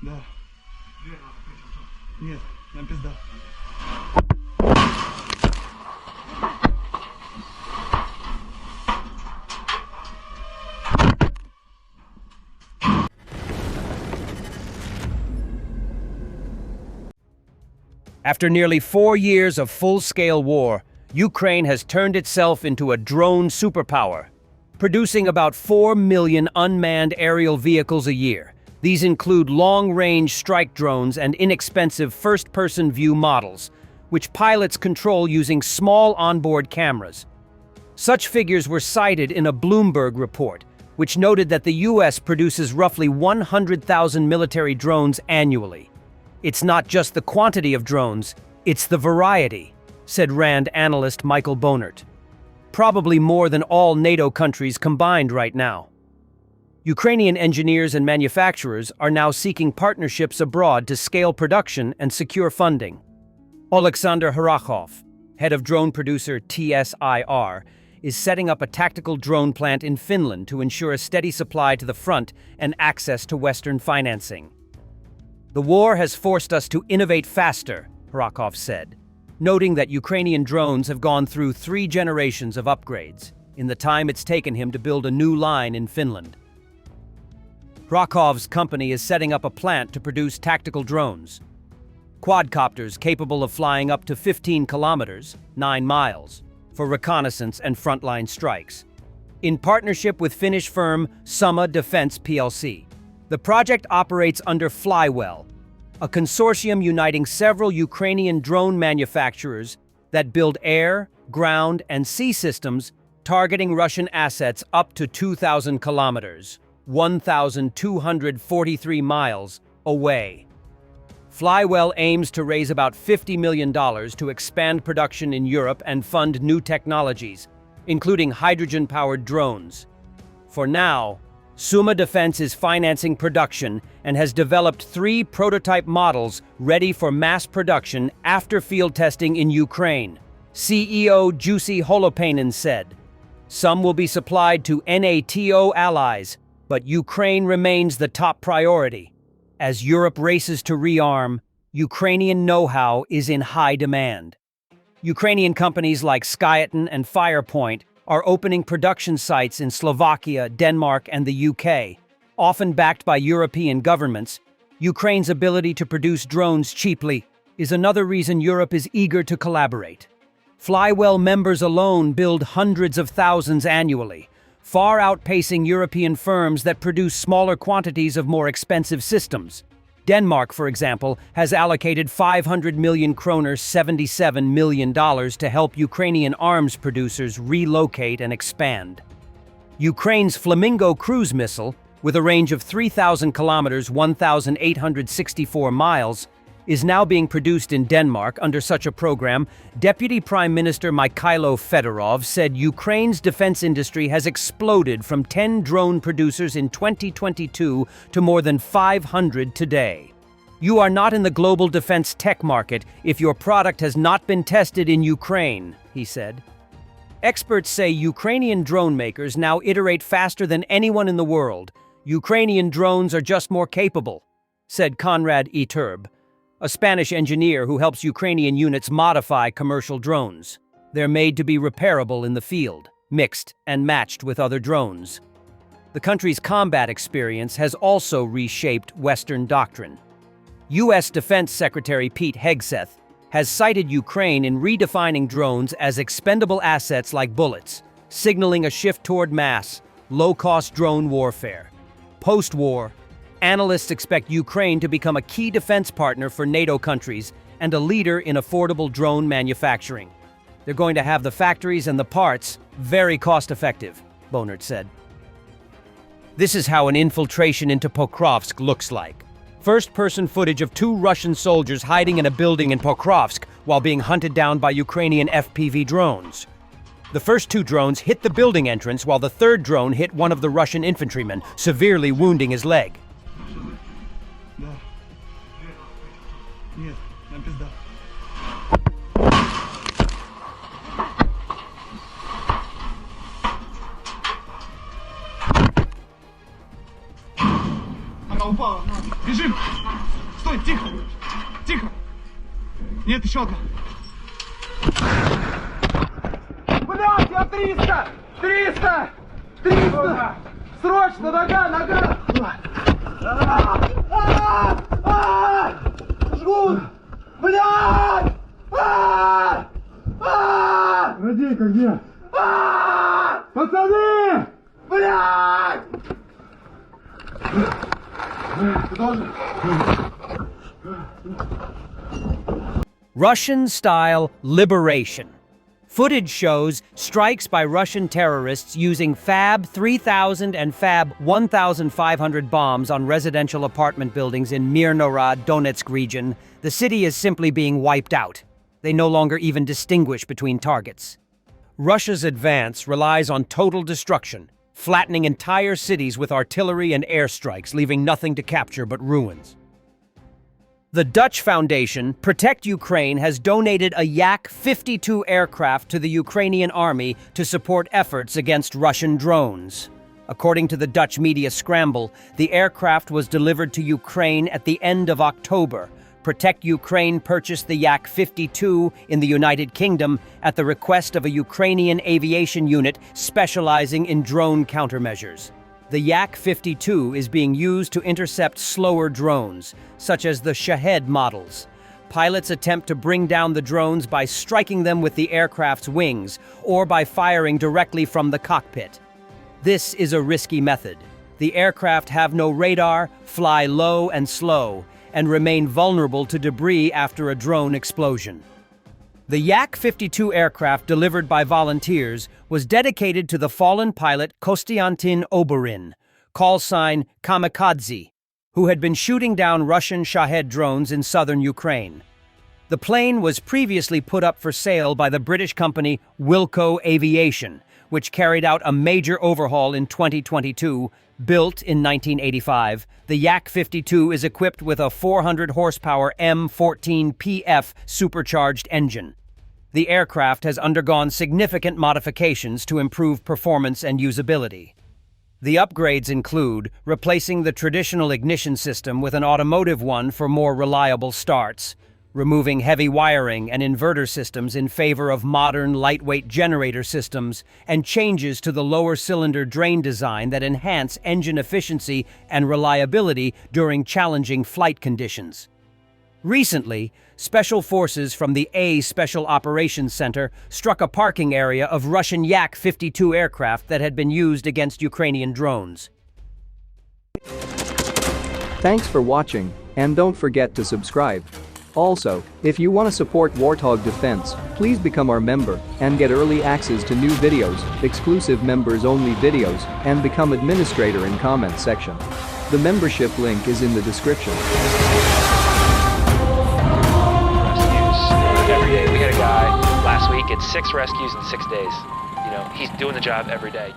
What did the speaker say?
Да. Нет, нам пизда. After nearly 4 years of full-scale war, Ukraine has turned itself into a drone superpower, producing about 4 million unmanned aerial vehicles a year. These include long-range strike drones and inexpensive first-person view models, which pilots control using small onboard cameras. Such figures were cited in a Bloomberg report, which noted that the U.S. produces roughly 100,000 military drones annually. It's not just the quantity of drones, it's the variety, said RAND analyst Michael Bonert. Probably more than all NATO countries combined right now. Ukrainian engineers and manufacturers are now seeking partnerships abroad to scale production and secure funding. Oleksandr Harakhov, head of drone producer TSIR, is setting up a tactical drone plant in Finland to ensure a steady supply to the front and access to Western financing. The war has forced us to innovate faster, Harakhov said, noting that Ukrainian drones have gone through 3 generations of upgrades in the time it's taken him to build a new line in Finland. Harakhov's company is setting up a plant to produce tactical drones, quadcopters capable of flying up to 15 kilometers, 9 miles, for reconnaissance and frontline strikes. In partnership with Finnish firm Warthog Defense plc, the project operates under Flywell, a consortium uniting several Ukrainian drone manufacturers that build air, ground, and sea systems targeting Russian assets up to 2,000 kilometers, 1,243 miles, away. Flywell aims to raise about $50 million to expand production in Europe and fund new technologies, including hydrogen-powered drones. For now, Warthog Defense is financing production and has developed 3 prototype models ready for mass production after field testing in Ukraine, CEO Jussi Holopainen said. Some will be supplied to NATO allies, but Ukraine remains the top priority. As Europe races to rearm, Ukrainian know-how is in high demand. Ukrainian companies like Skyeton and Firepoint are opening production sites in Slovakia, Denmark, and the UK. Often backed by European governments, Ukraine's ability to produce drones cheaply is another reason Europe is eager to collaborate. Flywell members alone build hundreds of thousands annually, far outpacing European firms that produce smaller quantities of more expensive systems. Denmark, for example, has allocated 500 million kroner, $77 million, to help Ukrainian arms producers relocate and expand. Ukraine's Flamingo cruise missile, with a range of 3,000 kilometers, 1,864 miles, is now being produced in Denmark under such a program. Deputy Prime Minister Mikhailo Fedorov said Ukraine's defense industry has exploded from 10 drone producers in 2022 to more than 500 today. You are not in the global defense tech market if your product has not been tested in Ukraine, he said. Experts say Ukrainian drone makers now iterate faster than anyone in the world. Ukrainian drones are just more capable, said Konrad Iturb, a Spanish engineer who helps Ukrainian units modify commercial drones. They're made to be repairable in the field, mixed and matched with other drones. The country's combat experience has also reshaped Western doctrine. U.S. Defense Secretary Pete Hegseth has cited Ukraine in redefining drones as expendable assets like bullets, signaling a shift toward mass, low-cost drone warfare. Post-war, analysts expect Ukraine to become a key defense partner for NATO countries and a leader in affordable drone manufacturing. They're going to have the factories and the parts very cost-effective, Bonert said. This is how an infiltration into Pokrovsk looks like. First-person footage of 2 Russian soldiers hiding in a building in Pokrovsk while being hunted down by Ukrainian FPV drones. The first 2 drones hit the building entrance while the third drone hit one of the Russian infantrymen, severely wounding his leg. Да. Нет, нам пизда. Она упала. попало. Бежим. Стой, тихо. Тихо. Нет, еще одна. Блядь, я 300! 300! 300! Срочно, нога! Жгут! Блядь! Радейка где? Пацаны! Блядь! Ты тоже? Russian-style liberation. Footage shows strikes by Russian terrorists using Fab 3000 and Fab 1500 bombs on residential apartment buildings in Mirnorod, Donetsk region. The city is simply being wiped out. They no longer even distinguish between targets. Russia's advance relies on total destruction, flattening entire cities with artillery and airstrikes, leaving nothing to capture but ruins. The Dutch foundation, Protect Ukraine, has donated a Yak-52 aircraft to the Ukrainian army to support efforts against Russian drones. According to the Dutch media scramble, the aircraft was delivered to Ukraine at the end of October. Protect Ukraine purchased the Yak-52 in the United Kingdom at the request of a Ukrainian aviation unit specializing in drone countermeasures. The Yak-52 is being used to intercept slower drones, such as the Shahed models. Pilots attempt to bring down the drones by striking them with the aircraft's wings or by firing directly from the cockpit. This is a risky method. The aircraft have no radar, fly low and slow, and remain vulnerable to debris after a drone explosion. The Yak-52 aircraft delivered by volunteers was dedicated to the fallen pilot Kostiantin Oborin, call sign Kamikaze, who had been shooting down Russian Shahed drones in southern Ukraine. The plane was previously put up for sale by the British company Wilco Aviation, which carried out a major overhaul in 2022. Built in 1985, the Yak-52 is equipped with a 400-horsepower M14PF supercharged engine. The aircraft has undergone significant modifications to improve performance and usability. The upgrades include replacing the traditional ignition system with an automotive one for more reliable starts, removing heavy wiring and inverter systems in favor of modern, lightweight generator systems, and changes to the lower cylinder drain design that enhance engine efficiency and reliability during challenging flight conditions. Recently, special forces from the A Special Operations Center struck a parking area of Russian Yak-52 aircraft that had been used against Ukrainian drones. Thanks for watching, and don't forget to subscribe. Also, if you want to support Warthog Defense, please become our member and get early access to new videos, exclusive members-only videos, and become administrator in comments section. The membership link is in the description. Every day. We had a guy last week, it's 6 rescues in 6 days. You know, he's doing the job every day.